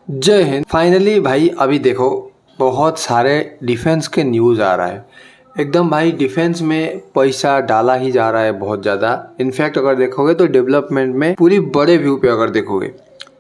जय हिंद। फाइनली भाई अभी देखो बहुत सारे डिफेंस के न्यूज़ आ रहा है। एकदम भाई डिफेंस में पैसा डाला ही जा रहा है बहुत ज़्यादा। इनफैक्ट अगर देखोगे तो डेवलपमेंट में पूरी बड़े व्यू पे अगर देखोगे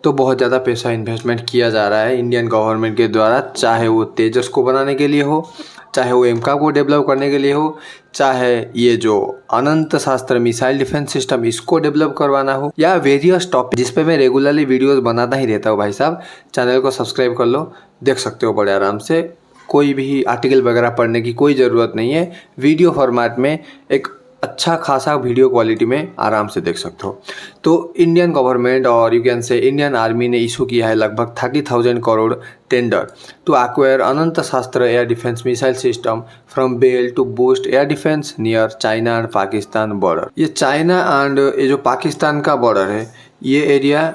तो बहुत ज़्यादा पैसा इन्वेस्टमेंट किया जा रहा है इंडियन गवर्नमेंट के द्वारा, चाहे वो तेजस को बनाने के लिए हो, चाहे वो एमका को डेवलप करने के लिए हो, चाहे ये जो अनंत शास्त्र मिसाइल डिफेंस सिस्टम इसको डेवलप करवाना हो, या वेरियस टॉपिक जिस पे मैं रेगुलरली वीडियोस बनाता ही रहता हूँ। भाई साहब चैनल को सब्सक्राइब कर लो, देख सकते हो बड़े आराम से। कोई भी आर्टिकल वगैरह पढ़ने की कोई ज़रूरत नहीं है, वीडियो फॉर्मेट में एक अच्छा खासा वीडियो क्वालिटी में आराम से देख सकते हो। तो इंडियन गवर्नमेंट और you can say Indian army ने इशू किया है लगभग 30,000 crore tender to acquire Anant Shastra air defence missile system from BEL to boost air defence near China and Pakistan border. ये चाइना एंड ये जो पाकिस्तान का बॉर्डर है ये एरिया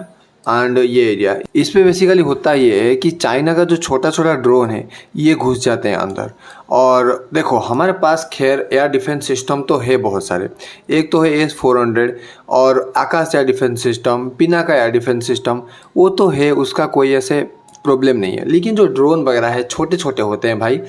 एंड ये एरिया, इस पे बेसिकली होता ये है कि चाइना का जो छोटा छोटा ड्रोन है ये घुस जाते हैं अंदर। और देखो हमारे पास खैर एयर डिफेंस सिस्टम तो है बहुत सारे। एक तो है S-400 और Akash air defence system, Pinaka air defence system, वो तो है, उसका कोई ऐसे प्रॉब्लम नहीं है। लेकिन जो ड्रोन वगैरह है छोटे छोटे होते हैं भाई,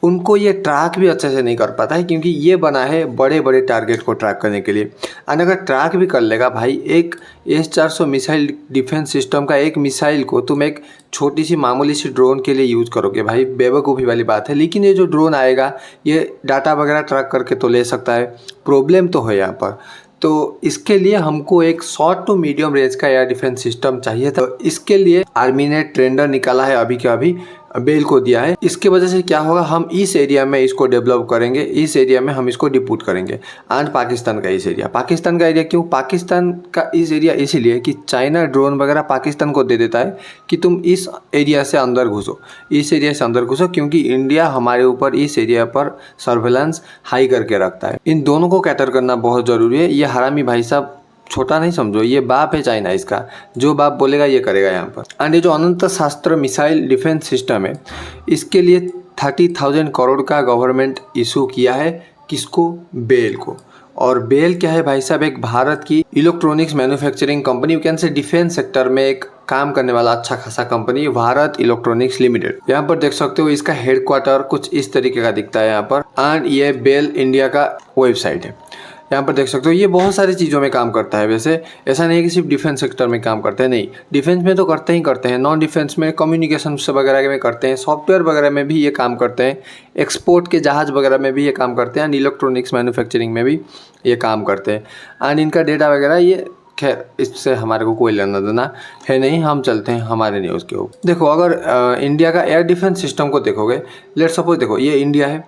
उनको ये ट्रैक भी अच्छे से नहीं कर पाता है, क्योंकि ये बना है बड़े बड़े टारगेट को ट्रैक करने के लिए। और अगर ट्रैक भी कर लेगा भाई, एक S-400 मिसाइल डिफेंस सिस्टम का एक मिसाइल को तुम एक छोटी सी मामूली सी ड्रोन के लिए यूज़ करोगे भाई, बेवकूफ़ी वाली बात है। लेकिन ये जो ड्रोन आएगा ये डाटा वगैरह ट्रैक करके तो ले सकता है। प्रॉब्लम तो है यहाँ पर। तो इसके लिए हमको एक शॉर्ट टू मीडियम रेंज का एयर डिफेंस सिस्टम चाहिए था। इसके लिए आर्मी ने टेंडर निकाला है, अभी के अभी बेल को दिया है। इसके वजह से क्या होगा, हम इस एरिया में इसको डेवलप करेंगे, इस एरिया में हम इसको डिप्यूट करेंगे। एंड पाकिस्तान का इस एरिया, पाकिस्तान का एरिया क्यों, पाकिस्तान का इस एरिया इसीलिए कि चाइना ड्रोन वगैरह पाकिस्तान को दे देता है कि तुम इस एरिया से अंदर घुसो, इस एरिया से अंदर घुसो, क्योंकि इंडिया हमारे ऊपर इस एरिया पर सर्वेलेंस हाई करके रखता है। इन दोनों को कैटर करना बहुत ज़रूरी है। ये हरामी भाई साहब छोटा नहीं समझो, ये बाप है चाइना, इसका जो बाप बोलेगा ये करेगा यहाँ पर। एंड ये जो अनंत शास्त्र मिसाइल डिफेंस सिस्टम है इसके लिए 30,000 करोड़ का गवर्नमेंट इशू किया है। किसको, बेल को। और बेल क्या है भाई साहब, एक भारत की electronics manufacturing company, you can से डिफेंस सेक्टर में एक काम करने वाला अच्छा खासा कंपनी, भारत इलेक्ट्रॉनिक्स लिमिटेड। यहाँ पर देख सकते हो इसका हेडक्वार्टर कुछ इस तरीके का दिखता है यहाँ पर। एंड ये बेल इंडिया का वेबसाइट है, यहाँ पर देख सकते हो। ये बहुत सारी चीज़ों में काम करता है। वैसे ऐसा नहीं है कि सिर्फ डिफेंस सेक्टर में काम करते हैं, नहीं, डिफेंस में तो करते ही करते हैं, नॉन डिफेंस में कम्युनिकेशन वगैरह में करते हैं, सॉफ्टवेयर वगैरह में भी ये काम करते हैं, एक्सपोर्ट के जहाज़ वगैरह में भी ये काम करते हैं, एंड इलेक्ट्रॉनिक्स मैन्युफैक्चरिंग में भी ये काम करते हैं। एंड इनका डेटा वगैरह ये खैर इससे हमारे को कोई लेना देना है नहीं। हम चलते हैं हमारे न्यूज़ के ऊपर। देखो अगर इंडिया का एयर डिफेंस सिस्टम को देखोगे, लेट सपोज देखो ये इंडिया है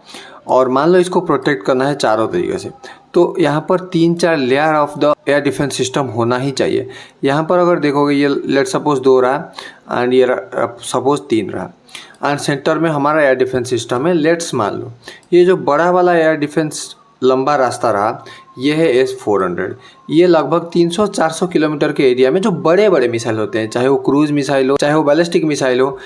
और मान लो इसको प्रोटेक्ट करना है चारों तरीके से, तो यहाँ पर 3-4 layer of the air defence system होना ही चाहिए। यहाँ पर अगर देखोगे ये लेट सपोज 2 रहा एंड ये सपोज 3 रहा, एंड सेंटर में हमारा एयर डिफेंस सिस्टम है। लेट्स मान लो ये जो बड़ा वाला एयर डिफेंस लंबा रास्ता रहा ये है S-400। ये लगभग 300-400 किलोमीटर के एरिया में जो बड़े बड़े मिसाइल होते हैं, चाहे वो क्रूज मिसाइल हो, चाहे वो बैलिस्टिक मिसाइल हो,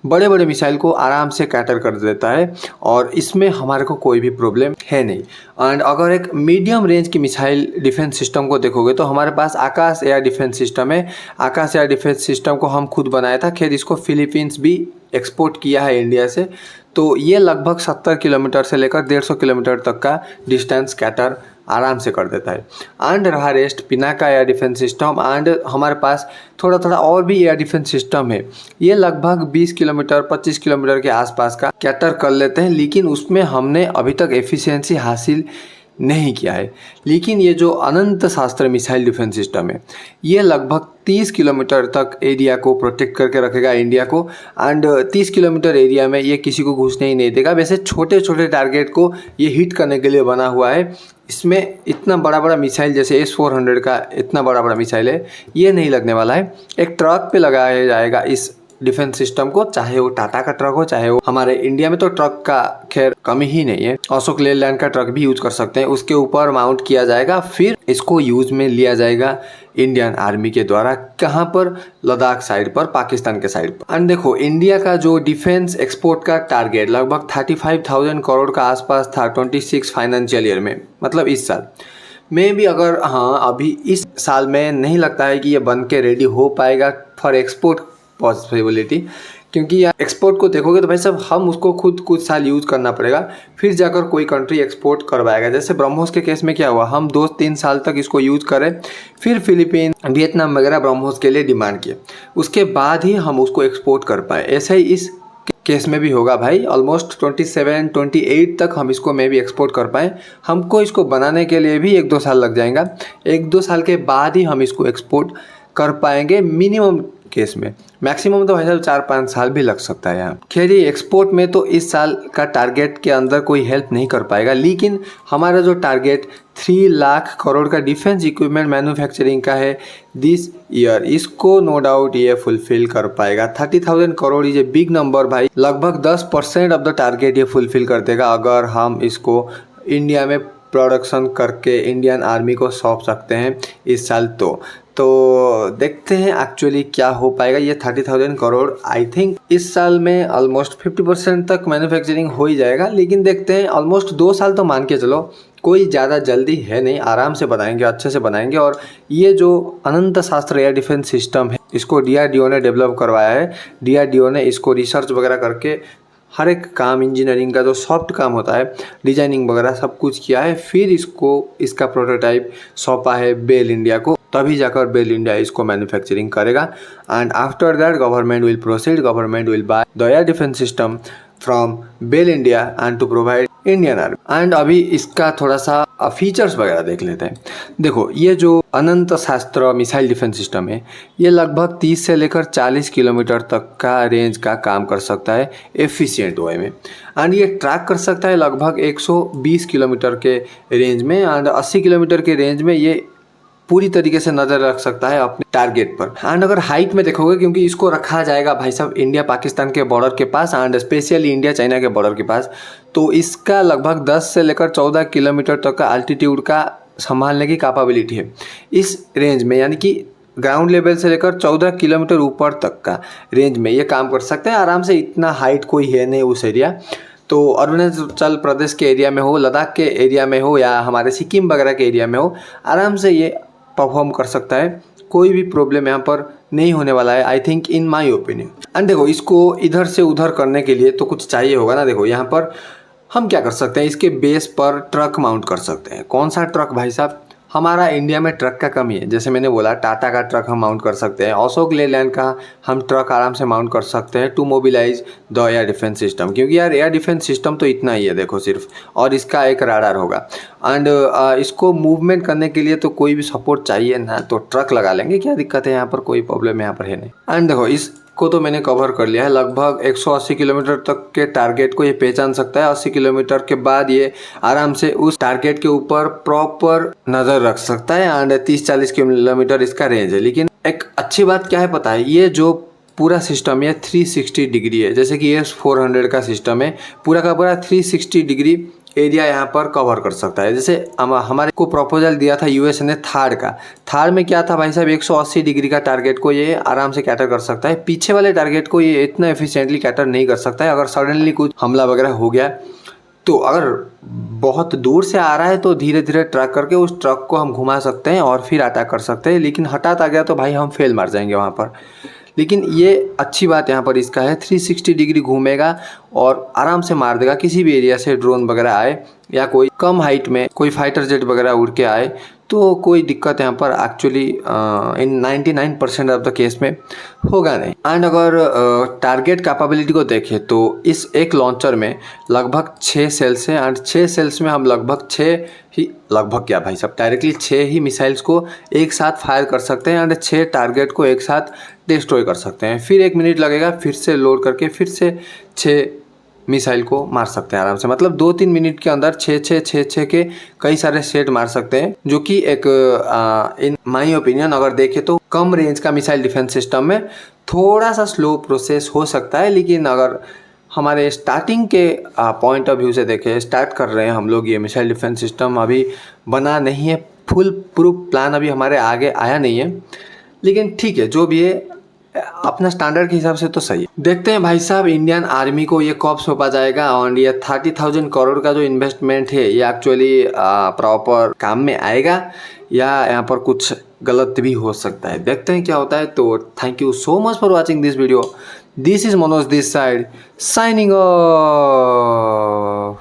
बड़े बड़े मिसाइल को आराम से कैटर कर देता है और इसमें हमारे को कोई भी प्रॉब्लम है नहीं। एंड अगर एक मीडियम रेंज की मिसाइल डिफेंस सिस्टम को देखोगे तो हमारे पास आकाश एयर डिफेंस सिस्टम है। आकाश एयर डिफेंस सिस्टम को हम खुद बनाया था, खैर इसको फिलीपींस भी एक्सपोर्ट किया है इंडिया से। तो ये लगभग 70 किलोमीटर से लेकर 150 किलोमीटर तक का डिस्टेंस कैटर आराम से कर देता है। एंड रहा rest Pinaka air defence system, and हमारे पास थोड़ा थोड़ा और भी एयर डिफेंस सिस्टम है। ये लगभग 20 किलोमीटर 25 किलोमीटर के आसपास का कैटर कर लेते हैं, लेकिन उसमें हमने अभी तक एफिशिएंसी हासिल नहीं किया है। लेकिन ये जो अनंत शास्त्र मिसाइल डिफेंस सिस्टम है ये लगभग 30 किलोमीटर तक एरिया को प्रोटेक्ट करके रखेगा इंडिया को। एंड 30 किलोमीटर एरिया में ये किसी को घुसने ही नहीं देगा। वैसे छोटे छोटे टारगेट को ये हिट करने के लिए बना हुआ है। इसमें इतना बड़ा बड़ा मिसाइल जैसे S-400 का इतना बड़ा बड़ा मिसाइल है ये नहीं लगने वाला है। एक ट्रक पे लगाया जाएगा इस डिफेंस सिस्टम को, चाहे वो टाटा का ट्रक हो, चाहे वो हमारे इंडिया में तो ट्रक का खैर कमी ही नहीं है, अशोक लेलैंड का ट्रक भी यूज कर सकते हैं। उसके ऊपर माउंट किया जाएगा, फिर इसको यूज में लिया जाएगा इंडियन आर्मी के द्वारा। कहाँ पर, लद्दाख साइड पर, पाकिस्तान के साइड पर। एंड देखो इंडिया का जो डिफेंस एक्सपोर्ट का टारगेट लगभग 35,000 करोड़ का आसपास था 26 फाइनेंशियल ईयर में, मतलब इस साल में भी। अगर हाँ अभी इस साल में नहीं लगता है कि ये बन के रेडी हो पाएगा फॉर एक्सपोर्ट पॉसिबिलिटी, क्योंकि यार एक्सपोर्ट को देखोगे तो भाई साहब हम उसको खुद कुछ साल यूज़ करना पड़ेगा, फिर जाकर कोई कंट्री एक्सपोर्ट करवाएगा। जैसे ब्रह्मोस के केस में क्या हुआ, हम 2-3 साल तक इसको यूज़ करें, फिर फिलीपीन, वियतनाम वगैरह ब्रह्मोस के लिए डिमांड किए, उसके बाद ही हम उसको एक्सपोर्ट कर पाए। ऐसा ही इस केस में भी होगा भाई, ऑलमोस्ट 27-28 तक हम इसको मे भी एक्सपोर्ट कर पाएँ। हमको इसको बनाने के लिए भी 1-2 साल लग जाएगा, 1-2 साल के बाद ही हम इसको एक्सपोर्ट कर पाएंगे मिनिमम केस में। मैक्सिमम तो भाई साहब 4-5 साल भी लग सकता है यहाँ। खैर ये एक्सपोर्ट में तो इस साल का टारगेट के अंदर कोई हेल्प नहीं कर पाएगा, लेकिन हमारा जो टारगेट 3 लाख करोड़ का डिफेंस इक्विपमेंट मैन्युफैक्चरिंग का है दिस ईयर, इसको नो डाउट ये फुलफिल कर पाएगा। 30,000 crore is a big number भाई, लगभग 10% ऑफ द टारगेट ये फुलफिल कर देगा अगर हम इसको इंडिया में प्रोडक्शन करके इंडियन आर्मी को सौंप सकते हैं इस साल। तो देखते हैं एक्चुअली क्या हो पाएगा। ये 30,000 करोड़ आई थिंक इस साल में ऑलमोस्ट 50% तक मैन्युफैक्चरिंग हो ही जाएगा, लेकिन देखते हैं, ऑलमोस्ट 2 साल तो मान के चलो, कोई ज़्यादा जल्दी है नहीं, आराम से बनाएंगे, अच्छे से बनाएंगे। और ये जो अनंत शास्त्र एयर डिफेंस सिस्टम है, इसको DRDO ने डेवलप करवाया है। DRDO ने इसको रिसर्च वगैरह करके हर एक काम, इंजीनियरिंग का जो सॉफ्ट काम होता है, डिजाइनिंग वगैरह सब कुछ किया है, फिर इसका प्रोटोटाइप सौंपा है बेल इंडिया को, तभी जाकर बेल इंडिया इसको मैन्युफैक्चरिंग करेगा। And after that government will proceed, government will buy the air defence system from BEL India and to provide Indian army. And अभी इसका थोड़ा सा फीचर्स वगैरह देख लेते हैं। देखो, ये जो अनंत शास्त्र मिसाइल डिफेंस सिस्टम है, ये लगभग 30 से लेकर 40 किलोमीटर तक का रेंज का काम कर सकता है एफिशिएंट वे में। एंड ये ट्रैक कर सकता है लगभग 120 किलोमीटर के रेंज में, एंड 80 किलोमीटर के रेंज में ये पूरी तरीके से नज़र रख सकता है अपने टारगेट पर। एंड अगर हाइट में देखोगे, क्योंकि इसको रखा जाएगा भाई साहब इंडिया पाकिस्तान के बॉर्डर के पास एंड स्पेशली इंडिया चाइना के बॉर्डर के पास, तो इसका लगभग 10 से लेकर 14 किलोमीटर तक का अल्टीट्यूड का संभालने की कैपेबिलिटी है इस रेंज में, यानी कि ग्राउंड लेवल से लेकर 14 किलोमीटर ऊपर तक का रेंज में ये काम कर सकते हैं आराम से। इतना हाइट कोई है नहीं उस एरिया, तो अरुणाचल प्रदेश के एरिया में हो, लद्दाख के एरिया में हो, या हमारे सिक्किम वगैरह के एरिया में हो, आराम से ये परफॉर्म कर सकता है। कोई भी प्रॉब्लम यहाँ पर नहीं होने वाला है, I think, in my opinion. And देखो, इसको इधर से उधर करने के लिए तो कुछ चाहिए होगा ना। देखो, यहाँ पर हम क्या कर सकते हैं, इसके बेस पर ट्रक माउंट कर सकते हैं। कौन सा ट्रक भाई साहब, हमारा इंडिया में ट्रक का कमी है। जैसे मैंने बोला, टाटा का ट्रक हम माउंट कर सकते हैं, अशोक लेलैंड का हम ट्रक आराम से माउंट कर सकते हैं to mobilise the air defence system, क्योंकि यार एयर डिफेंस सिस्टम तो इतना ही है देखो सिर्फ, और इसका एक राडार होगा। एंड इसको मूवमेंट करने के लिए तो कोई भी सपोर्ट चाहिए ना, तो ट्रक लगा लेंगे, क्या दिक्कत है, यहाँ पर कोई प्रॉब्लम यहाँ पर है नहीं। एंड देखो, इसको तो मैंने कवर कर लिया है, लगभग 180 किलोमीटर तक के टारगेट को ये पहचान सकता है। 80 किलोमीटर के बाद ये आराम से उस टारगेट के ऊपर प्रॉपर नज़र रख सकता है। एंड 30-40 किलोमीटर इसका रेंज है। लेकिन एक अच्छी बात क्या है पता है, ये जो पूरा सिस्टम ये 360 डिग्री है। जैसे कि S-400 का सिस्टम है, पूरा का पूरा 360 डिग्री एरिया यहाँ पर कवर कर सकता है। जैसे हमारे को प्रपोजल दिया था यूएस ने थार का, थार में क्या था भाई साहब, 180 डिग्री का टारगेट को ये आराम से कैटर कर सकता है। पीछे वाले टारगेट को ये इतना एफिशिएंटली कैटर नहीं कर सकता है। अगर सडनली कुछ हमला वगैरह हो गया, तो अगर बहुत दूर से आ रहा है तो धीरे धीरे ट्रैक करके उस ट्रक को हम घुमा सकते हैं और फिर अटैक कर सकते हैं। लेकिन हठात आ गया तो भाई हम फेल मार जाएंगे वहाँ पर। लेकिन ये अच्छी बात यहाँ पर इसका है, 360 डिग्री घूमेगा और आराम से मार देगा। किसी भी एरिया से ड्रोन वगैरह आए या कोई कम हाइट में कोई फाइटर जेट वगैरह उड़ के आए तो कोई दिक्कत यहाँ पर actually in 99% of the case में होगा नहीं। एंड अगर टारगेट कैपेबिलिटी को देखें तो इस एक लॉन्चर में लगभग 6 सेल्स हैं। एंड 6 सेल्स में हम लगभग क्या भाई साहब, डायरेक्टली 6 ही मिसाइल्स को एक साथ फायर कर सकते हैं एंड 6 टारगेट को एक साथ डिस्ट्रॉय कर सकते हैं। फिर 1 मिनट लगेगा, फिर से लोड करके फिर से 6 मिसाइल को मार सकते हैं आराम से। मतलब 2-3 मिनट के अंदर 6 के कई सारे सेट मार सकते हैं, जो कि एक इन माई ओपिनियन अगर देखें तो कम रेंज का मिसाइल डिफेंस सिस्टम में थोड़ा सा स्लो प्रोसेस हो सकता है। लेकिन अगर हमारे स्टार्टिंग के पॉइंट ऑफ व्यू से देखें, स्टार्ट कर रहे हैं हम लोग, ये मिसाइल डिफेंस सिस्टम अभी बना नहीं है, फुल प्रूफ प्लान अभी हमारे आगे आया नहीं है। लेकिन ठीक है, जो भी है अपना स्टैंडर्ड के हिसाब से तो सही है। देखते हैं भाई साहब इंडियन आर्मी को ये कब सौंपा जाएगा और ये 30,000 करोड़ का जो इन्वेस्टमेंट है ये एक्चुअली प्रॉपर काम में आएगा या यहाँ पर कुछ गलत भी हो सकता है। देखते हैं क्या होता है। तो thank you so much for watching this video. This is Manoj this side signing off.